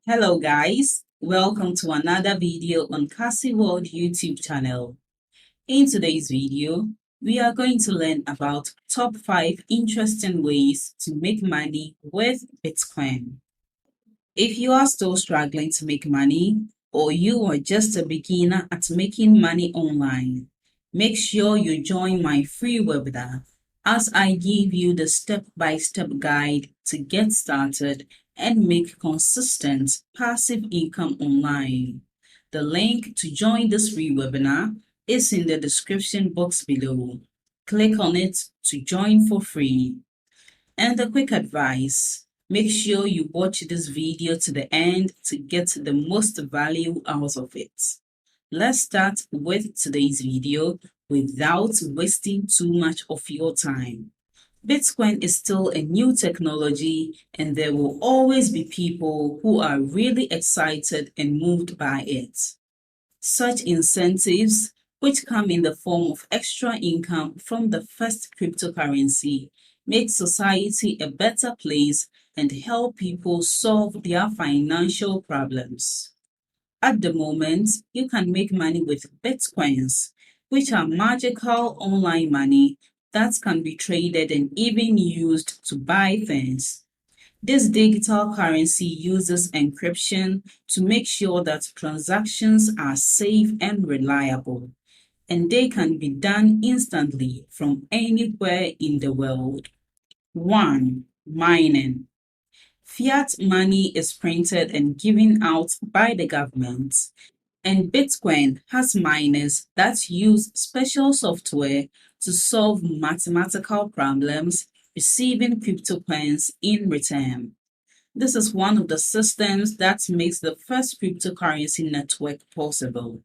Hello guys, welcome to another video on Cassy World YouTube channel. In today's video, we are going to learn about top 5 interesting ways to make money with Bitcoin. If you are still struggling to make money or you are just a beginner at making money online, make sure you join my free webinar as I give you the step-by-step guide to get started and make consistent passive income online. The link to join this free webinar is in the description box below. Click on it to join for free. And a quick advice, make sure you watch this video to the end to get the most value out of it. Let's start with today's video without wasting too much of your time. Bitcoin is still a new technology, and there will always be people who are really excited and moved by it. Such incentives, which come in the form of extra income from the first cryptocurrency, make society a better place and help people solve their financial problems. At the moment, you can make money with Bitcoins, which are magical online money that can be traded and even used to buy things. This digital currency uses encryption to make sure that transactions are safe and reliable, and they can be done instantly from anywhere in the world. 1. Mining. Fiat money is printed and given out by the government, and Bitcoin has miners that use special software to solve mathematical problems, receiving cryptocurrency in return. This is one of the systems that makes the first cryptocurrency network possible.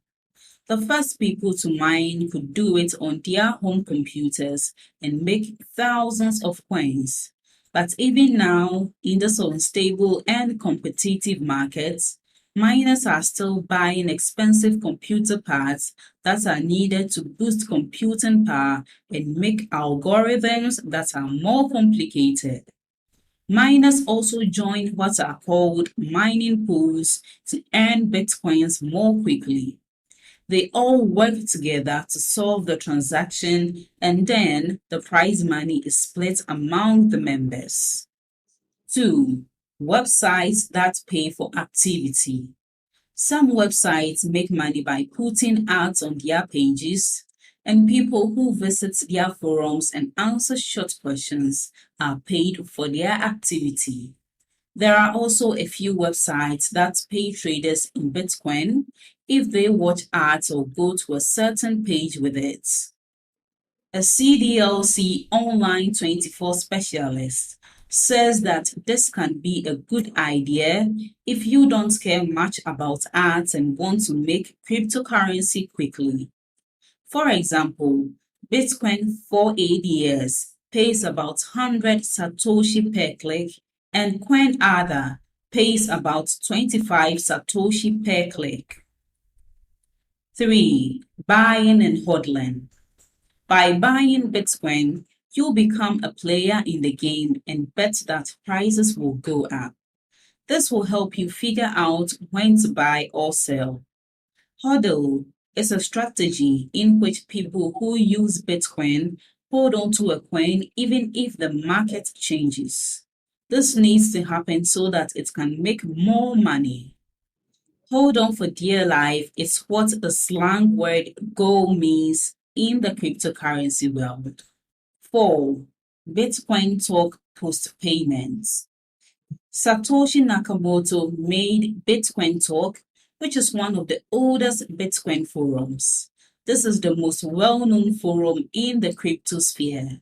The first people to mine could do it on their home computers and make thousands of coins. But even now, in this unstable and competitive market, miners are still buying expensive computer parts that are needed to boost computing power and make algorithms that are more complicated. Miners also join what are called mining pools to earn bitcoins more quickly. They all work together to solve the transaction, and then the prize money is split among the members. 2. Websites that pay for activity. Some websites make money by putting ads on their pages, and people who visit their forums and answer short questions are paid for their activity. There are also a few websites that pay traders in Bitcoin if they watch ads or go to a certain page with it. A CDLC Online 24 specialist says that this can be a good idea if you don't care much about ads and want to make cryptocurrency quickly. For example, Bitcoin for ADS pays about 100 Satoshi per click, and CoinAdder pays about 25 Satoshi per click. 3. Buying and hodling. By buying Bitcoin, you become a player in the game and bet that prices will go up. This will help you figure out when to buy or sell. HODL is a strategy in which people who use Bitcoin hold on to a coin even if the market changes. This needs to happen so that it can make more money. Hold on for dear life is what the slang word "go" means in the cryptocurrency world. 4. Bitcoin Talk post-payments. Satoshi Nakamoto made Bitcoin Talk, which is one of the oldest Bitcoin forums. This is the most well-known forum in the cryptosphere.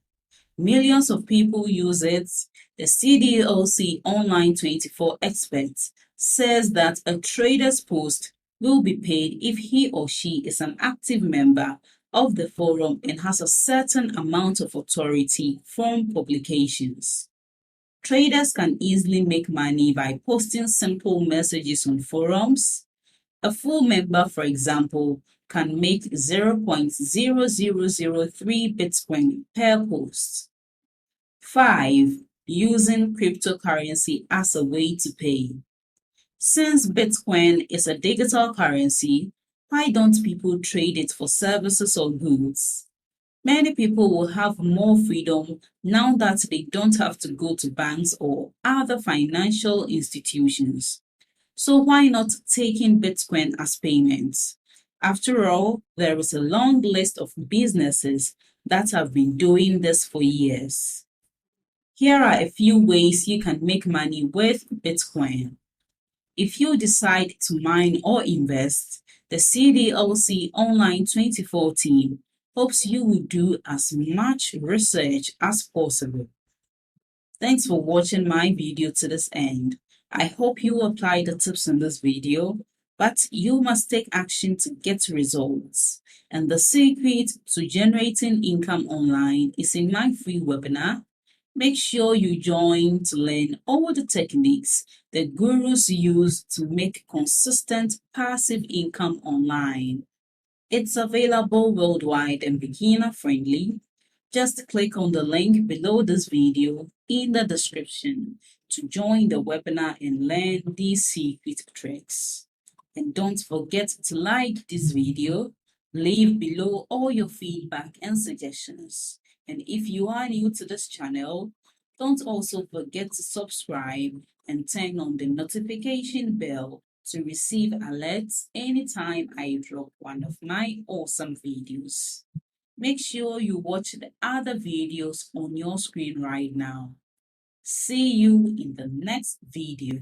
Millions of people use it. The CDLC Online 24 expert says that a trader's post will be paid if he or she is an active member of the forum and has a certain amount of authority from publications. Traders can easily make money by posting simple messages on forums. A full member, for example, can make 0.0003 Bitcoin per post. 5. Using cryptocurrency as a way to pay. Since Bitcoin is a digital currency, why don't people trade it for services or goods? Many people will have more freedom now that they don't have to go to banks or other financial institutions. So why not take in Bitcoin as payments? After all, there is a long list of businesses that have been doing this for years. Here are a few ways you can make money with Bitcoin. If you decide to mine or invest, the CDLC Online 24 team hopes you will do as much research as possible. Thanks for watching my video to this end. I hope you apply the tips in this video, but you must take action to get results. And the secret to generating income online is in my free webinar. Make sure you join to learn all the techniques the gurus use to make consistent passive income online. It's available worldwide and beginner friendly. Just click on the link below this video in the description to join the webinar and learn these secret tricks. And don't forget to like this video, leave below all your feedback and suggestions. And if you are new to this channel, don't also forget to subscribe and turn on the notification bell to receive alerts anytime I drop one of my awesome videos. Make sure you watch the other videos on your screen right now. See you in the next video.